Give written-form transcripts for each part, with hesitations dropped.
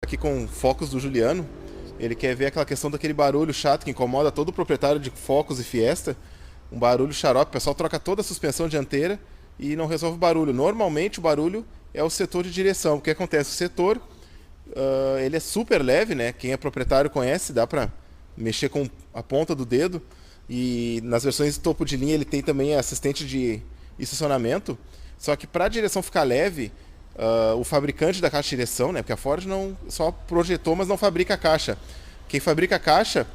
Aqui com focos do Juliano, ele quer ver aquela questão daquele barulho chato que incomoda todo proprietário de Focus e Fiesta, um barulho xarope. O pessoal troca toda a suspensão dianteira e não resolve o barulho. Normalmente o barulho é o setor de direção. O que acontece? O setor ele é super leve, né? Quem é proprietário conhece, dá pra mexer com a ponta do dedo. E nas versões de topo de linha ele tem também assistente de estacionamento. Só que para a direção ficar leve, o fabricante da caixa de direção, né? Porque a Ford não só projetou, mas não fabrica a caixa. Quem fabrica a caixa,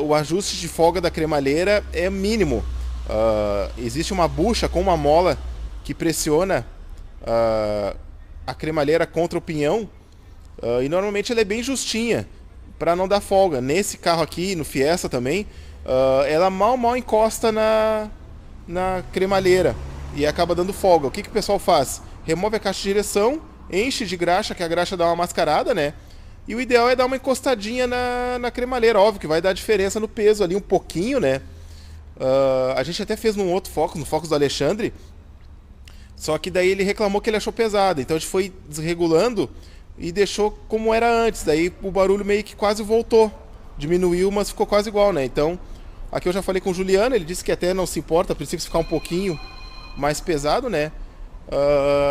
o ajuste de folga da cremalheira é mínimo. Existe uma bucha com uma mola que pressiona a cremalheira contra o pinhão, e normalmente ela é bem justinha para não dar folga. Nesse carro aqui, no Fiesta também, ela mal encosta na cremalheira e acaba dando folga. O que o pessoal faz? Remove a caixa de direção, enche de graxa, que a graxa dá uma mascarada, né? E o ideal é dar uma encostadinha na cremalheira. Óbvio que vai dar diferença no peso ali um pouquinho, né? A gente até fez num outro Focus, no Focus do Alexandre. Só que daí ele reclamou que ele achou pesado. Então a gente foi desregulando e deixou como era antes. Daí o barulho meio que quase voltou. Diminuiu, mas ficou quase igual, né? Então, aqui eu já falei com o Juliano, ele disse que até não se importa, a princípio ficar um pouquinho mais pesado, né?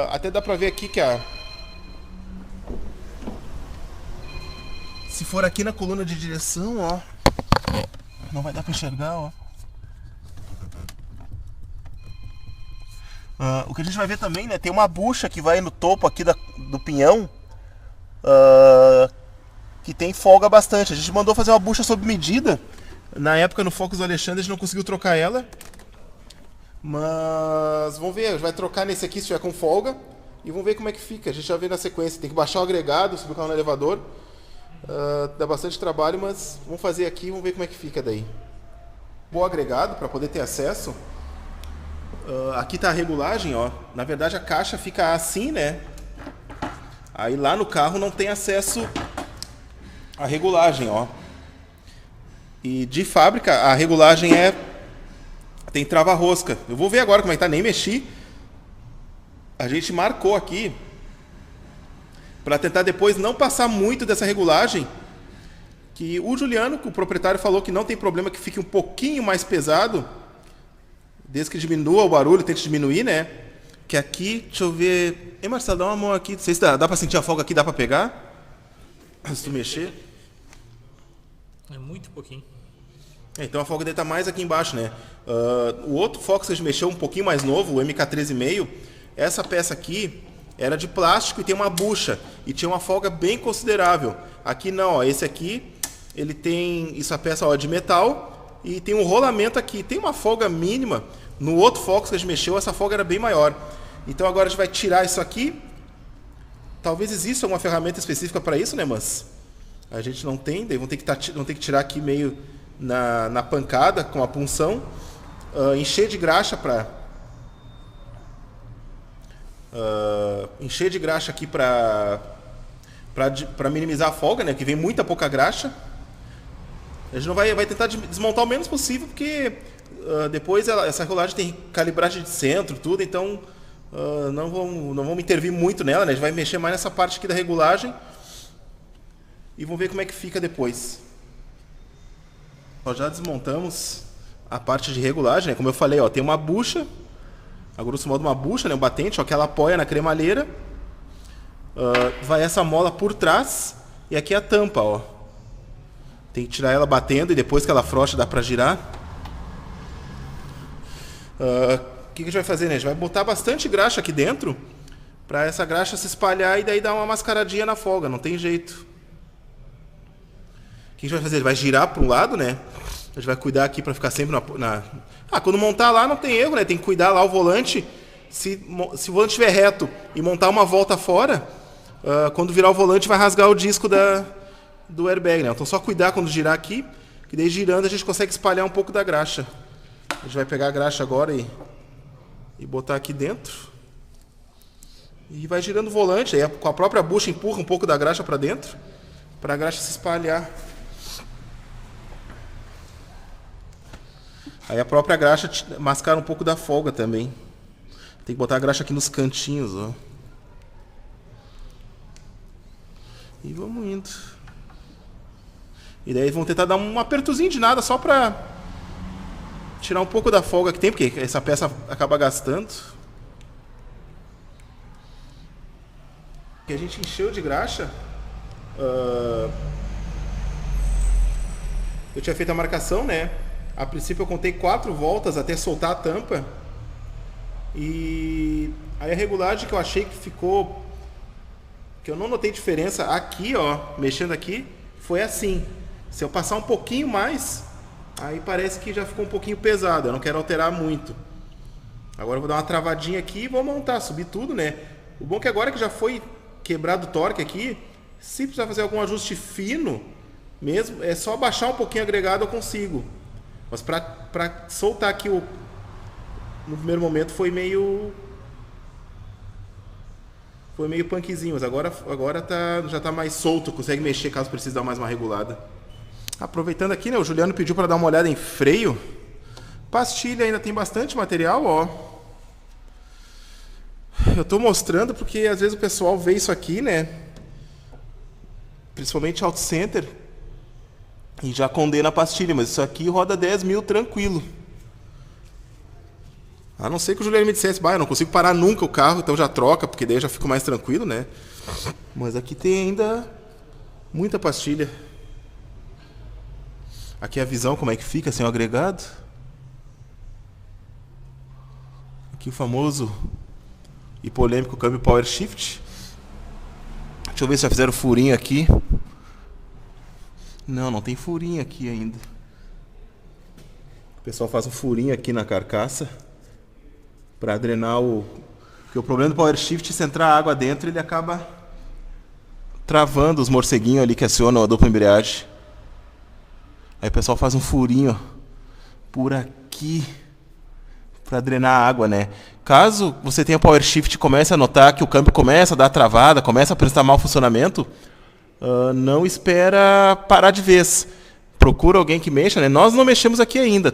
Até dá pra ver aqui que se for aqui na coluna de direção, ó, não vai dar pra enxergar, ó. O que a gente vai ver também, né? Tem uma bucha que vai no topo aqui do pinhão, que tem folga bastante. A gente mandou fazer uma bucha sob medida. Na época no Focus do Alexandre a gente não conseguiu trocar ela. Mas vamos ver, a gente vai trocar nesse aqui se tiver com folga. E vamos ver como é que fica. A gente já vê na sequência. Tem que baixar o agregado, subir o carro no elevador. Dá bastante trabalho, mas vamos fazer aqui e vamos ver como é que fica daí. Bom agregado para poder ter acesso. Aqui tá a regulagem, ó. Na verdade a caixa fica assim, né? Aí lá no carro não tem acesso à regulagem, ó. E de fábrica a regulagem tem trava-rosca. Eu vou ver agora como é que tá, nem mexi. A gente marcou aqui para tentar depois não passar muito dessa regulagem. Que o Juliano, o proprietário, falou que não tem problema que fique um pouquinho mais pesado, desde que diminua o barulho, tente diminuir, né? Que aqui, deixa eu ver. Ei, Marcelo, dá uma mão aqui. Não sei se dá para sentir a folga aqui, dá para pegar? Se tu mexer. É muito pouquinho. Então a folga dele tá mais aqui embaixo, né? O outro Focus que a gente mexeu um pouquinho mais novo, o MK13,5, essa peça aqui era de plástico e tem uma bucha. E tinha uma folga bem considerável. Aqui não, ó, esse aqui, ele tem essa peça, ó, de metal e tem um rolamento aqui. Tem uma folga mínima. No outro Focus que a gente mexeu, essa folga era bem maior. Então agora a gente vai tirar isso aqui. Talvez exista alguma ferramenta específica para isso, né, mas a gente não tem. Daí vamos ter que tirar aqui meio na pancada com a punção, encher de graxa aqui para minimizar a folga, né? Que vem muita pouca graxa. A gente não vai tentar desmontar o menos possível, porque depois essa regulagem tem calibragem de centro, tudo, então não vamos intervir muito nela, né? A gente vai mexer mais nessa parte aqui da regulagem e vamos ver como é que fica depois. Nós já desmontamos a parte de regulagem, né? Como eu falei, ó, tem uma bucha, a grosso modo uma bucha, né? Um batente, ó, que ela apoia na cremalheira. Vai essa mola por trás e aqui a tampa, ó. Tem que tirar ela batendo e depois que ela afrouxa dá pra girar. O que a gente vai fazer, né? A gente vai botar bastante graxa aqui dentro pra essa graxa se espalhar e daí dar uma mascaradinha na folga, não tem jeito. O que a gente vai fazer? Ele vai girar para um lado, né? A gente vai cuidar aqui para ficar sempre quando montar lá não tem erro, né? Tem que cuidar lá o volante. Se o volante estiver reto e montar uma volta fora, quando virar o volante vai rasgar o disco do airbag, né? Então só cuidar quando girar aqui, que daí girando a gente consegue espalhar um pouco da graxa. A gente vai pegar a graxa agora e botar aqui dentro. E vai girando o volante. Aí com a própria bucha empurra um pouco da graxa para dentro, para a graxa se espalhar. Aí a própria graxa mascara um pouco da folga também. Tem que botar a graxa aqui nos cantinhos, ó. E vamos indo. E daí vão tentar dar um apertozinho de nada só pra tirar um pouco da folga que tem, porque essa peça acaba gastando. Que a gente encheu de graxa. Eu tinha feito a marcação, né? A princípio eu contei 4 voltas até soltar a tampa. E aí a regulagem que eu achei que ficou, que eu não notei diferença aqui, ó, mexendo aqui, foi assim. Se eu passar um pouquinho mais, aí parece que já ficou um pouquinho pesado. Eu não quero alterar muito. Agora eu vou dar uma travadinha aqui e vou montar, subir tudo, né? O bom é que agora que já foi quebrado o torque aqui, se precisar fazer algum ajuste fino mesmo, é só baixar um pouquinho o agregado, eu consigo. Mas pra soltar aqui no primeiro momento foi meio punkzinho, mas agora já tá mais solto, consegue mexer caso precise dar mais uma regulada. Aproveitando aqui, né, o Juliano pediu para dar uma olhada em freio. Pastilha ainda tem bastante material, ó. Eu tô mostrando porque às vezes o pessoal vê isso aqui, né, principalmente Auto Center, e já condena a pastilha, mas isso aqui roda 10 mil tranquilo. A não ser que o Juliano me dissesse, eu não consigo parar nunca o carro, então já troca, porque daí eu já fico mais tranquilo, né? Mas aqui tem ainda muita pastilha. Aqui é a visão, como é que fica sem o agregado. Aqui o famoso e polêmico câmbio Power Shift. Deixa eu ver se já fizeram furinho aqui. Não tem furinho aqui ainda. O pessoal faz um furinho aqui na carcaça para drenar porque o problema do Power Shift, se entrar água dentro, ele acaba travando os morceguinhos ali que acionam a dupla embreagem. Aí o pessoal faz um furinho por aqui para drenar a água, né? Caso você tenha Power Shift e comece a notar que o câmbio começa a dar travada, começa a prestar mau funcionamento, não espera parar de vez. Procura alguém que mexa, né? Nós não mexemos aqui ainda.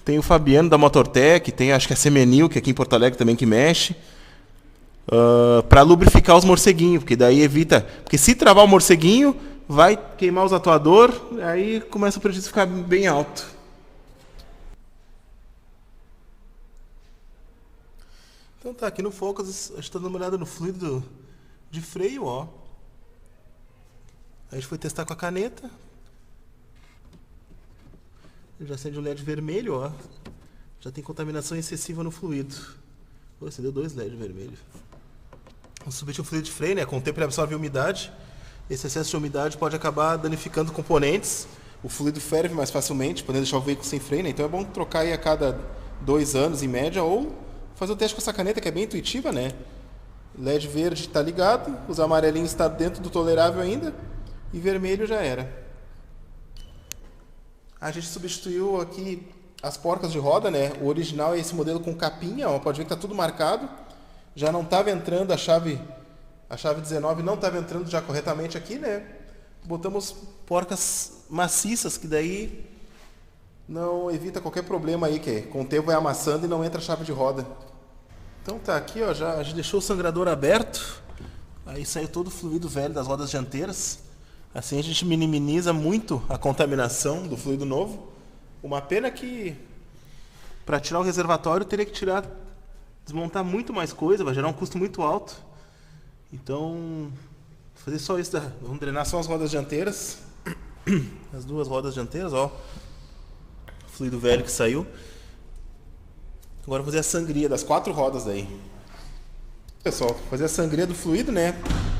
Tem o Fabiano da Motortec, tem acho que a Semenil, que é aqui em Porto Alegre também, que mexe. Para lubrificar os morceguinhos, porque daí evita... Porque se travar o morceguinho, vai queimar os atuadores, aí começa o prejuízo a ficar bem alto. Então tá, aqui no Focus, a gente está dando uma olhada no fluido de freio, ó. A gente foi testar com a caneta. Já acende o LED vermelho, ó. Já tem contaminação excessiva no fluido. Acendeu 2 LED vermelhos. Vamos subir o fluido de freio, né? Com o tempo ele absorve a umidade. Esse excesso de umidade pode acabar danificando componentes. O fluido ferve mais facilmente, podendo deixar o veículo sem freio, né? Então é bom trocar aí a cada 2 anos, em média, ou fazer o teste com essa caneta, que é bem intuitiva, né? LED verde está ligado, os amarelinhos estão dentro do tolerável ainda, e vermelho já era. A gente substituiu aqui as porcas de roda, né? O original é esse modelo com capinha, ó, pode ver que está tudo marcado. Já não estava entrando a chave 19 não estava entrando já corretamente aqui, né? Botamos porcas maciças, que daí não evita qualquer problema aí, que com o tempo vai amassando e não entra a chave de roda. Então tá aqui, ó, a gente deixou o sangrador aberto, aí saiu todo o fluido velho das rodas dianteiras. Assim a gente minimiza muito a contaminação do fluido novo. Uma pena que para tirar o reservatório teria que desmontar muito mais coisa, vai gerar um custo muito alto. Então, fazer só isso, vamos drenar só as rodas dianteiras, as 2 rodas dianteiras, ó, fluido velho que saiu. Agora fazer a sangria das 4 rodas daí. Pessoal, fazer a sangria do fluido, né?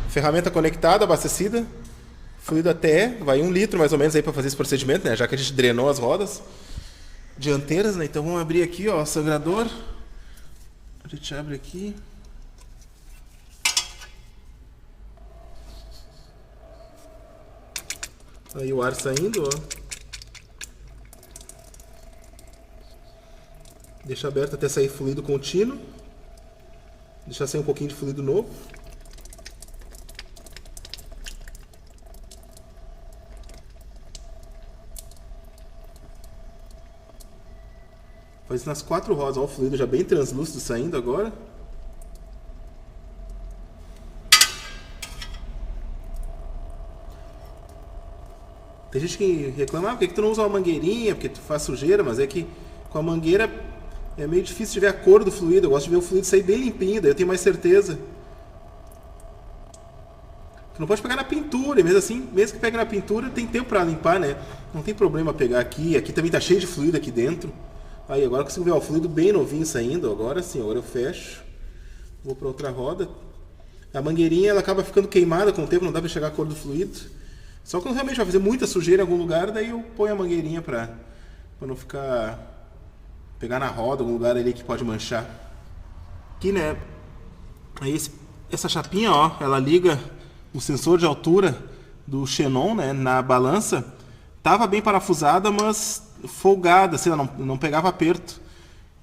Ferramenta conectada, abastecida, fluido até, vai 1 litro mais ou menos aí para fazer esse procedimento, né? Já que a gente drenou as rodas dianteiras, né? Então vamos abrir aqui, ó, o sangrador. A gente abre aqui. Aí o ar saindo, ó. Deixa aberto até sair fluido contínuo. Deixar sair um pouquinho de fluido novo. Faz isso nas 4 rodas, ó, o fluido já bem translúcido saindo agora. Tem gente que reclama, por que tu não usa uma mangueirinha, porque tu faz sujeira, mas é que com a mangueira é meio difícil de ver a cor do fluido. Eu gosto de ver o fluido sair bem limpinho, daí eu tenho mais certeza. Tu não pode pegar na pintura, e mesmo assim, mesmo que pegue na pintura, tem tempo pra limpar, né? Não tem problema pegar aqui. Aqui também tá cheio de fluido aqui dentro. Aí, agora eu consigo ver o fluido bem novinho saindo. Agora sim, agora eu fecho. Vou pra outra roda. A mangueirinha, ela acaba ficando queimada com o tempo, não dá pra enxergar a cor do fluido. Só quando realmente vai fazer muita sujeira em algum lugar, daí eu ponho a mangueirinha pra não ficar... pegar na roda, algum lugar ali que pode manchar. Aqui, né? Aí essa chapinha, ó, ela liga o sensor de altura do xenon, né, na balança. Tava bem parafusada, mas folgada, assim, ela não pegava aperto.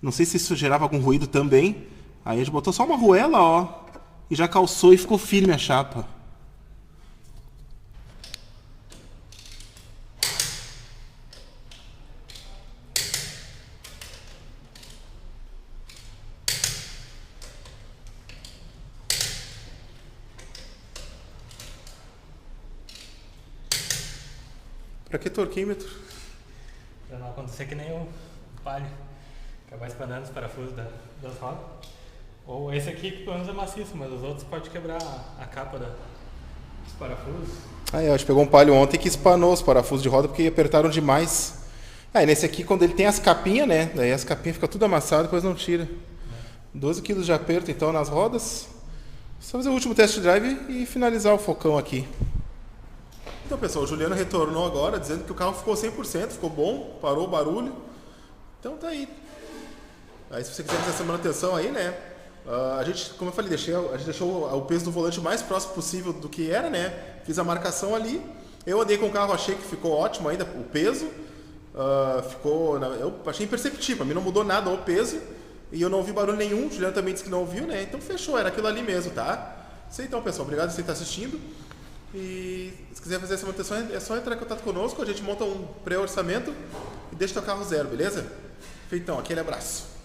Não sei se isso gerava algum ruído também. Aí a gente botou só uma arruela, ó, e já calçou e ficou firme a chapa. Pra que torquímetro? Pra não acontecer que nem o palio. Acabar espanando os parafusos das rodas. Ou esse aqui que pelo menos é maciço, mas os outros pode quebrar a capa dos parafusos. Ah, a gente pegou um palio ontem que espanou os parafusos de roda porque apertaram demais. Ah, e nesse aqui, quando ele tem as capinhas, né? Daí as capinhas ficam tudo amassadas, depois não tira. 12 kg de aperto então nas rodas. Só fazer o último test drive e finalizar o focão aqui. Então, pessoal, o Juliano retornou agora dizendo que o carro ficou 100%, ficou bom, parou o barulho. Então tá aí. Aí se você quiser fazer essa manutenção aí, né? A gente, como eu falei, a gente deixou o peso do volante mais próximo possível do que era, né? Fiz a marcação ali. Eu andei com o carro, achei que ficou ótimo ainda o peso. Eu achei imperceptível, para mim não mudou nada o peso. E eu não ouvi barulho nenhum, o Juliano também disse que não ouviu, né? Então fechou, era aquilo ali mesmo, tá? Isso aí então, pessoal, obrigado por você estar assistindo. E se quiser fazer essa manutenção, é só entrar em contato conosco, a gente monta um pré-orçamento e deixa o teu carro zero, beleza? Feitão, aquele abraço.